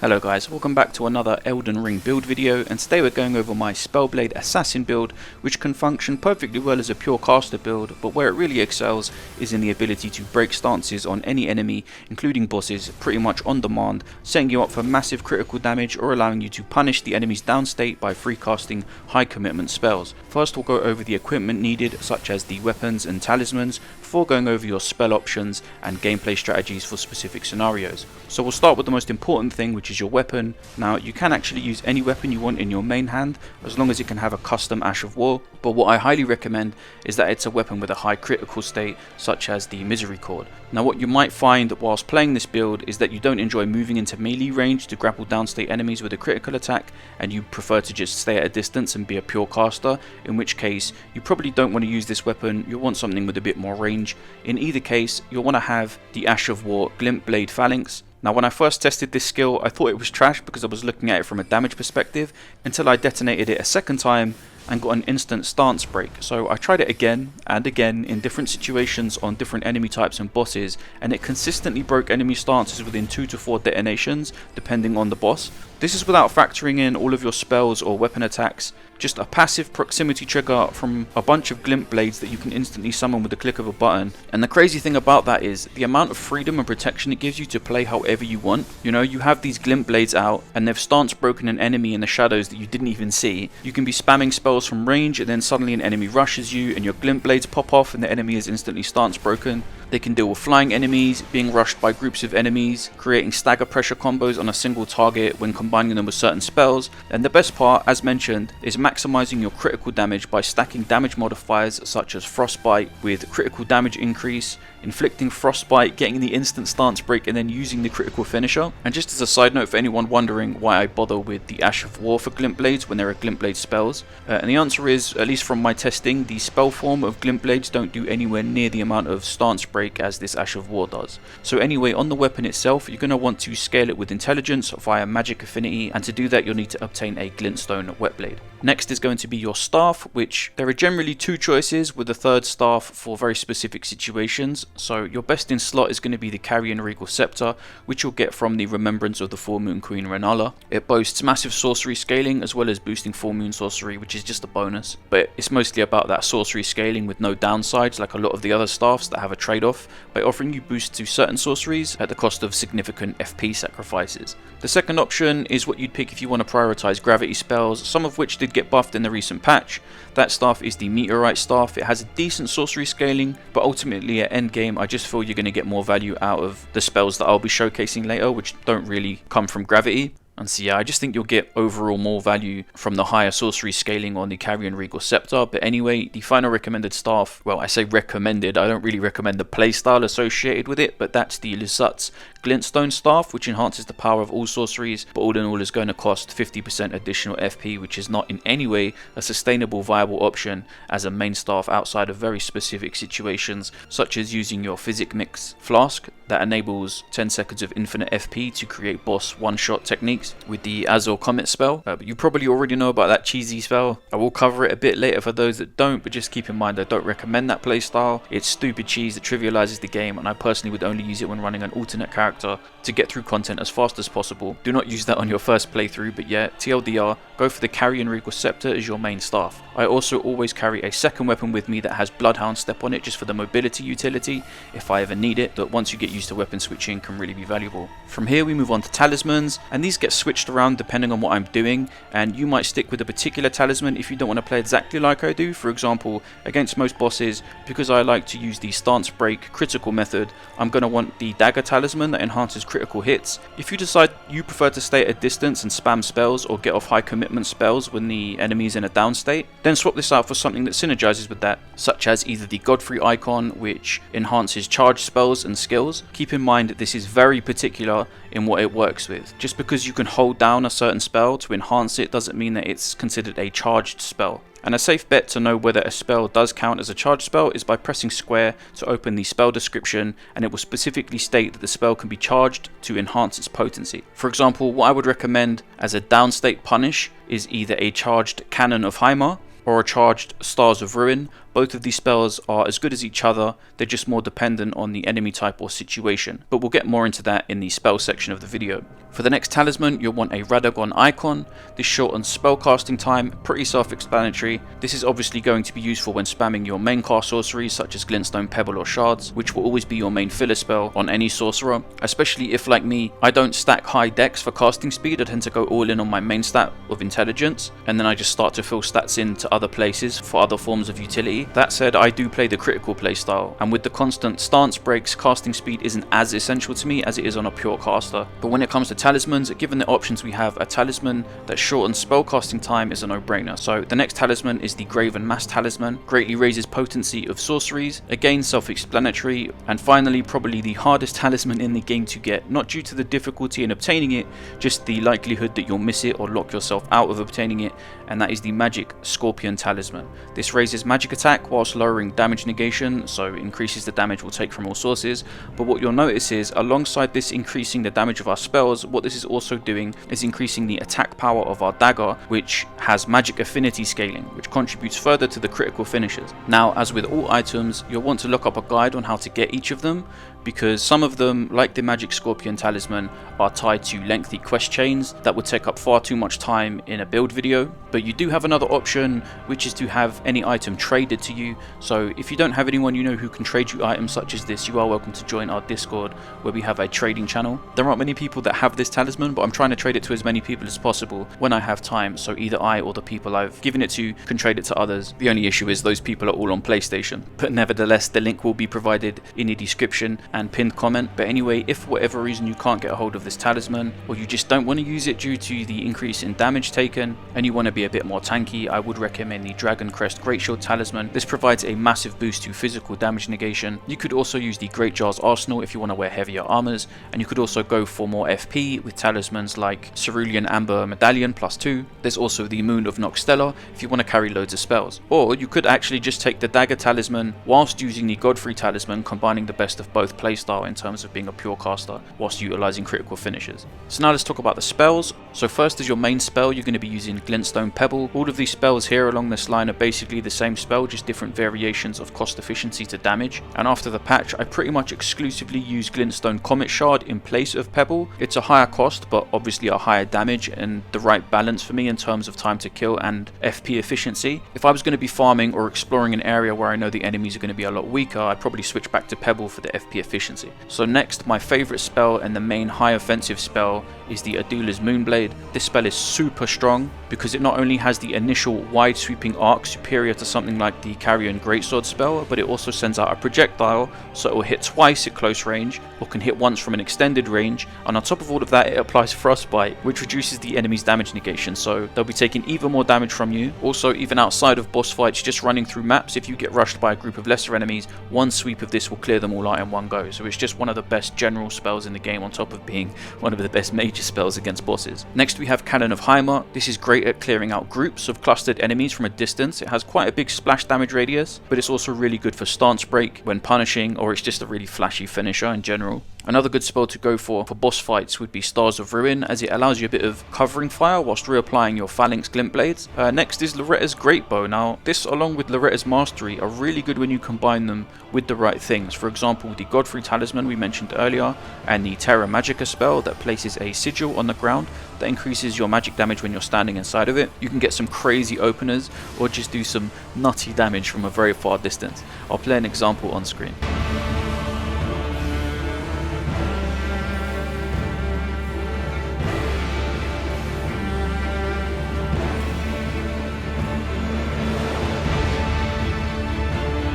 Hello guys, welcome back to another Elden Ring build video, and today we're going over my Spellblade Assassin build, which can function perfectly well as a pure caster build, but where it really excels is in the ability to break stances on any enemy, including bosses, pretty much on demand, setting you up for massive critical damage or allowing you to punish the enemy's down state by free casting high commitment spells. First we'll go over the equipment needed, such as the weapons and talismans, before going over your spell options and gameplay strategies for specific scenarios. So we'll start with the most important thing, which is your weapon. Now you can actually use any weapon you want in your main hand as long as it can have a custom Ash of War, but what I highly recommend is that it's a weapon with a high critical state, such as the Misericord. Now what you might find whilst playing this build is that you don't enjoy moving into melee range to grapple downstate enemies with a critical attack, and you prefer to just stay at a distance and be a pure caster, in which case you probably don't want to use this weapon. You'll want something with a bit more range. In either case, you'll want to have the Ash of War Glint Blade Phalanx. Now when I first tested this skill, I thought it was trash because I was looking at it from a damage perspective, until I detonated it a second time and got an instant stance break. So I tried it again and again in different situations on different enemy types and bosses, and it consistently broke enemy stances within 2 to 4 detonations depending on the boss. This is without factoring in all of your spells or weapon attacks, just a passive proximity trigger from a bunch of glint blades that you can instantly summon with the click of a button. And the crazy thing about that is the amount of freedom and protection it gives you to play however you want. You know, you have these glint blades out and they've stance broken an enemy in the shadows that you didn't even see. You can be spamming spells from range and then suddenly an enemy rushes you and your glint blades pop off and the enemy is instantly stance broken. They can deal with flying enemies, being rushed by groups of enemies, creating stagger pressure combos on a single target when combining them with certain spells, and the best part, as mentioned, is maximizing your critical damage by stacking damage modifiers such as Frostbite with critical damage increase, inflicting Frostbite, getting the instant stance break, and then using the critical finisher. And just as a side note for anyone wondering why I bother with the Ash of War for glint blades when there are glint blade spells, and the answer is, at least from my testing, the spell form of glint blades don't do anywhere near the amount of stance break as this Ash of War does. So anyway, on the weapon itself, you're going to want to scale it with intelligence via magic affinity, and to do that you'll need to obtain a glintstone wet blade. Next is going to be your staff, which there are generally 2 choices, with the third staff for very specific situations. So your best in slot is going to be the Carrion Regal Scepter, which you'll get from the Remembrance of the Full Moon Queen Renala. It boasts massive sorcery scaling as well as boosting full moon sorcery, which is just a bonus, but it's mostly about that sorcery scaling with no downsides like a lot of the other staffs that have a trade-off by offering you boosts to certain sorceries at the cost of significant FP sacrifices. The second option is what you'd pick if you want to prioritize gravity spells, some of which did get buffed in the recent patch. That staff is the Meteorite staff. It has a decent sorcery scaling, but ultimately at endgame I just feel you're going to get more value out of the spells that I'll be showcasing later, which don't really come from gravity. And so yeah, I just think you'll get overall more value from the higher sorcery scaling on the Carrion Regal Scepter. But anyway, the final recommended staff, well, I say recommended, I don't really recommend the playstyle associated with it, but that's the Lysut's Glintstone staff, which enhances the power of all sorceries, but all in all is going to cost 50% additional FP, which is not in any way a sustainable viable option as a main staff outside of very specific situations, such as using your Physick mix flask that enables 10 seconds of infinite FP to create boss one-shot techniques with the Azure Comet spell. But you probably already know about that cheesy spell. I will cover it a bit later for those that don't, but just keep in mind I don't recommend that playstyle. It's stupid cheese that trivializes the game, and I personally would only use it when running an alternate character to get through content as fast as possible. Do not use that on your first playthrough, but yeah, TLDR, go for the Carrion Regal Scepter as your main staff. I also always carry a second weapon with me that has Bloodhound Step on it just for the mobility utility if I ever need it, but once you get used to weapon switching can really be valuable. From here we move on to talismans, and these get switched around depending on what I'm doing, and you might stick with a particular talisman if you don't want to play exactly like I do. For example, against most bosses, because I like to use the stance break critical method, I'm going to want the dagger talisman that enhances critical hits. If you decide you prefer to stay at a distance and spam spells or get off high commitment spells when the enemy is in a down state, then swap this out for something that synergizes with that, such as either the Godfrey icon, which enhances charge spells and skills. Keep in mind that this is very particular in what it works with. Just because you can hold down a certain spell to enhance it doesn't mean that it's considered a charged spell. And a safe bet to know whether a spell does count as a charged spell is by pressing square to open the spell description, and it will specifically state that the spell can be charged to enhance its potency. For example, what I would recommend as a downstate punish is either a charged Cannon of Heimer or a charged Stars of Ruin, Both of these spells are as good as each other, they're just more dependent on the enemy type or situation, but we'll get more into that in the spell section of the video. For the next talisman, you'll want a Radagon icon. This shortens spellcasting time, pretty self-explanatory. This is obviously going to be useful when spamming your main cast sorceries such as Glintstone, Pebble or Shards, which will always be your main filler spell on any sorcerer, especially if, like me, I don't stack high dex for casting speed. I tend to go all in on my main stat of intelligence, and then I just start to fill stats into other places for other forms of utility. That said, I do play the critical playstyle, and with the constant stance breaks, casting speed isn't as essential to me as it is on a pure caster. But when it comes to talismans, given the options we have, a talisman that shortens spellcasting time is a no-brainer. So the next talisman is the Graven Mass Talisman. Greatly raises potency of sorceries, again self-explanatory, and finally probably the hardest talisman in the game to get, not due to the difficulty in obtaining it, just the likelihood that you'll miss it or lock yourself out of obtaining it, and that is the Magic Scorpion Talisman. This raises magic attack whilst lowering damage negation, so increases the damage we'll take from all sources. But what you'll notice is, alongside this increasing the damage of our spells, what this is also doing is increasing the attack power of our dagger, which has magic affinity scaling, which contributes further to the critical finishes. Now, as with all items, you'll want to look up a guide on how to get each of them, because some of them, like the Magic Scorpion Talisman, are tied to lengthy quest chains that would take up far too much time in a build video. But you do have another option, which is to have any item traded to you. So if you don't have anyone you know who can trade you items such as this, you are welcome to join our Discord, where we have a trading channel. There aren't many people that have this talisman, but I'm trying to trade it to as many people as possible when I have time, so either I or the people I've given it to can trade it to others. The only issue is those people are all on PlayStation, but nevertheless the link will be provided in the description and pinned comment. But anyway, if for whatever reason you can't get a hold of this talisman, or you just don't want to use it due to the increase in damage taken, and you want to be a bit more tanky, I would recommend the Dragon Crest Great Shield Talisman. This provides a massive boost to physical damage negation. You could also use the Great Jar's Arsenal if you want to wear heavier armors, and you could also go for more FP with talismans like Cerulean Amber Medallion +2. There's also the Moon of Noxtella if you want to carry loads of spells. Or you could actually just take the Dagger Talisman whilst using the Godfrey Talisman, combining the best of both playstyle in terms of being a pure caster whilst utilizing critical finishes. So now let's talk about the spells. So first, as your main spell, you're going to be using Glintstone Pebble. All of these spells here along this line are basically the same spell, just different variations of cost efficiency to damage. And after the patch, I pretty much exclusively use Glintstone Comet Shard in place of Pebble. It's a higher cost, but obviously a higher damage and the right balance for me in terms of time to kill and FP efficiency. If I was going to be farming or exploring an area where I know the enemies are going to be a lot weaker, I'd probably switch back to Pebble for the FP efficiency. So next, my favorite spell and the main high offensive spell is the Adula's Moonblade. This spell is super strong because it not only has the initial wide sweeping arc superior to something like the Carrion Greatsword spell, but it also sends out a projectile, so it will hit twice at close range or can hit once from an extended range, and on top of all of that it applies Frostbite, which reduces the enemy's damage negation, so they'll be taking even more damage from you. Also, even outside of boss fights, just running through maps, if you get rushed by a group of lesser enemies, one sweep of this will clear them all out in one go, so it's just one of the best general spells in the game on top of being one of the best major spells against bosses. Next we have Cannon of Heimer. This is great at clearing out groups of clustered enemies from a distance. It has quite a big splash damage radius, but it's also really good for stance break when punishing, or it's just a really flashy finisher in general. Another good spell to go for boss fights would be Stars of Ruin, as it allows you a bit of covering fire whilst reapplying your Phalanx Glint Blades. Next is Loretta's Great Bow. Now, this along with Loretta's Mastery are really good when you combine them with the right things. For example, the Godfrey Talisman we mentioned earlier, and the Terra Magica spell that places a sigil on the ground that increases your magic damage when you're standing inside of it. You can get some crazy openers, or just do some nutty damage from a very far distance. I'll play an example on screen.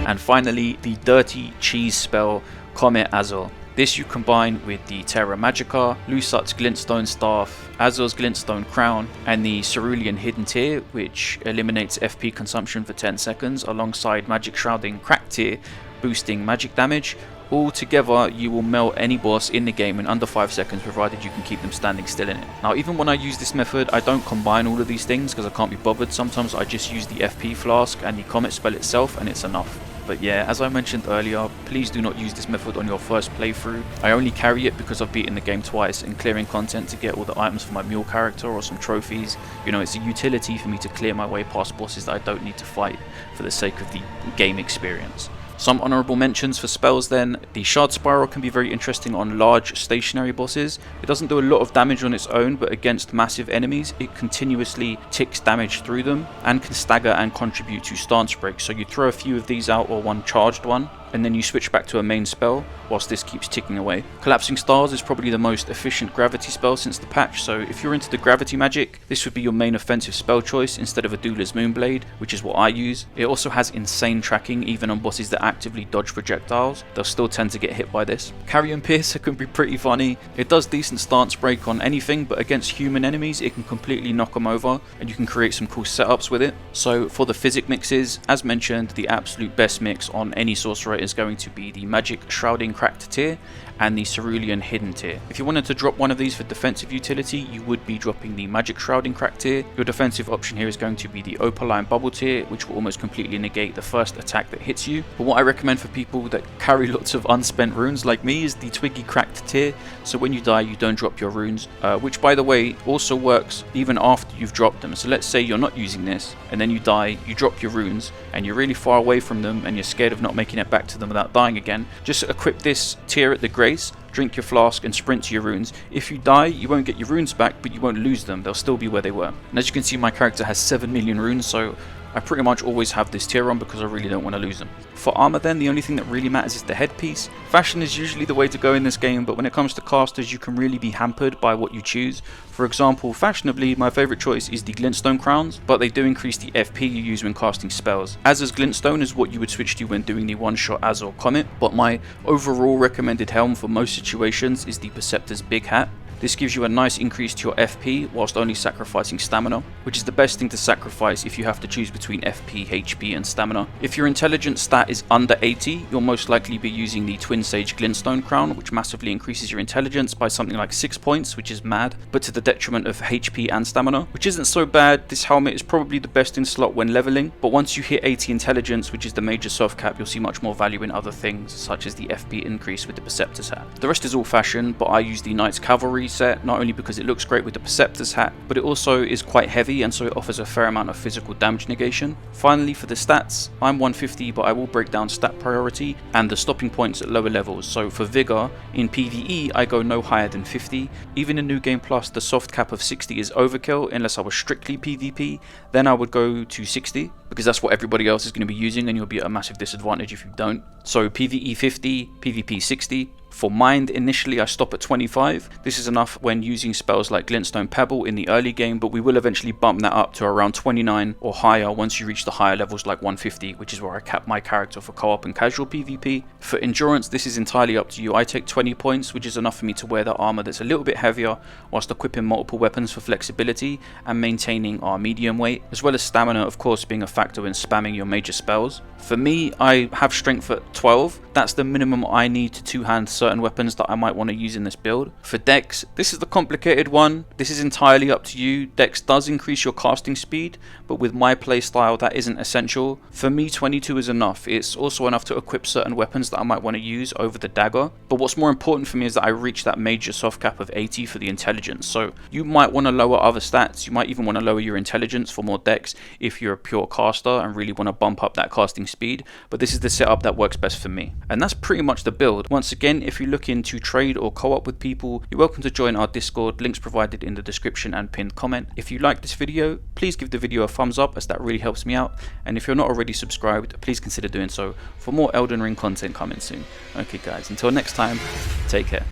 And finally, the Dirty Cheese spell, Comet Azor. This you combine with the Terra Magica, Lusat's Glintstone Staff, Azor's Glintstone Crown, and the Cerulean Hidden Tear, which eliminates FP consumption for 10 seconds, alongside Magic Shrouding Crack Tear, boosting magic damage. All together, you will melt any boss in the game in under 5 seconds, provided you can keep them standing still in it. Now, even when I use this method, I don't combine all of these things because I can't be bothered. Sometimes I just use the FP flask and the Comet spell itself, and it's enough. But yeah, as I mentioned earlier, please do not use this method on your first playthrough. I only carry it because I've beaten the game twice and clearing content to get all the items for my mule character or some trophies. You know, it's a utility for me to clear my way past bosses that I don't need to fight for the sake of the game experience. Some honourable mentions for spells then. The Shard Spiral can be very interesting on large stationary bosses. It doesn't do a lot of damage on its own, but against massive enemies it continuously ticks damage through them and can stagger and contribute to stance breaks. So you throw a few of these out, or one charged one, and then you switch back to a main spell whilst this keeps ticking away. Collapsing Stars is probably the most efficient gravity spell since the patch, so if you're into the gravity magic, this would be your main offensive spell choice instead of a Doula's Moonblade, which is what I use. It also has insane tracking even on bosses that actively dodge projectiles. They'll still tend to get hit by this. Carrion Piercer can be pretty funny. It does decent stance break on anything, but against human enemies it can completely knock them over, and you can create some cool setups with it. So for the Physick mixes, as mentioned, the absolute best mix on any sorcerer is going to be the Magic Shrouding Cracked tier and the Cerulean Hidden tier. If you wanted to drop one of these for defensive utility, you would be dropping the Magic Shrouding Cracked tier. Your defensive option here is going to be the Opaline Bubble tier, which will almost completely negate the first attack that hits you. But what I recommend for people that carry lots of unspent runes like me is the Twiggy Cracked tier, so when you die you don't drop your runes, which by the way also works even after you've dropped them. So let's say you're not using this and then you die, you drop your runes and you're really far away from them and you're scared of not making it back to them without dying again. Just equip this tier at the Grace, drink your flask and sprint to your runes. If you die, you won't get your runes back, but you won't lose them. They'll still be where they were. And as you can see, my character has 7 million runes, so I pretty much always have this tier on because I really don't want to lose them. For armor then, the only thing that really matters is the headpiece. Fashion is usually the way to go in this game, but when it comes to casters you can really be hampered by what you choose. For example, fashionably my favourite choice is the Glintstone crowns, but they do increase the FP you use when casting spells. Azur's Glintstone is what you would switch to when doing the one-shot Azur Comet, but my overall recommended helm for most situations is the Perceptor's Big Hat. This gives you a nice increase to your FP whilst only sacrificing stamina, which is the best thing to sacrifice if you have to choose between FP, HP and stamina. If your intelligence stat is under 80, you'll most likely be using the Twin Sage Glintstone Crown, which massively increases your intelligence by something like 6 points, which is mad, but to the detriment of HP and stamina, which isn't so bad. This helmet is probably the best in slot when leveling, but once you hit 80 intelligence, which is the major soft cap, you'll see much more value in other things, such as the FP increase with the Perceptor's Hat. The rest is all fashion, but I use the Knights Cavalry set, not only because it looks great with the Perceptor's Hat, but it also is quite heavy and so it offers a fair amount of physical damage negation. Finally, for the stats, I'm 150, but I will break down stat priority and the stopping points at lower levels. So for Vigor, in PvE I go no higher than 50. Even in New Game Plus, the soft cap of 60 is overkill unless I was strictly PvP, then I would go to 60, because that's what everybody else is going to be using and you'll be at a massive disadvantage if you don't. So PvE 50, PvP 60. For Mind, initially I stop at 25. This is enough when using spells like Glintstone Pebble in the early game, but we will eventually bump that up to around 29 or higher once you reach the higher levels like 150, which is where I cap my character for co-op and casual PvP. For Endurance, this is entirely up to you. I take 20 points, which is enough for me to wear that armor that's a little bit heavier whilst equipping multiple weapons for flexibility and maintaining our medium weight, as well as stamina of course being a factor in spamming your major spells. For me, I have strength at 12. That's the minimum I need to two-hand certain weapons that I might want to use in this build. For Dex, this is the complicated one. This is entirely up to you. Dex does increase your casting speed, but with my playstyle that isn't essential. For me, 22 is enough. It's also enough to equip certain weapons that I might want to use over the dagger. But what's more important for me is that I reach that major soft cap of 80 for the intelligence. So you might want to lower other stats. You might even want to lower your intelligence for more Dex if you're a pure caster and really want to bump up that casting speed. But this is the setup that works best for me. And that's pretty much the build. Once again, if you're looking to trade or co-op with people, you're welcome to join our Discord, links provided in the description and pinned comment. If you like this video, please give the video a thumbs up as that really helps me out, and if you're not already subscribed, please consider doing so for more Elden Ring content coming soon. Okay guys, until next time, take care.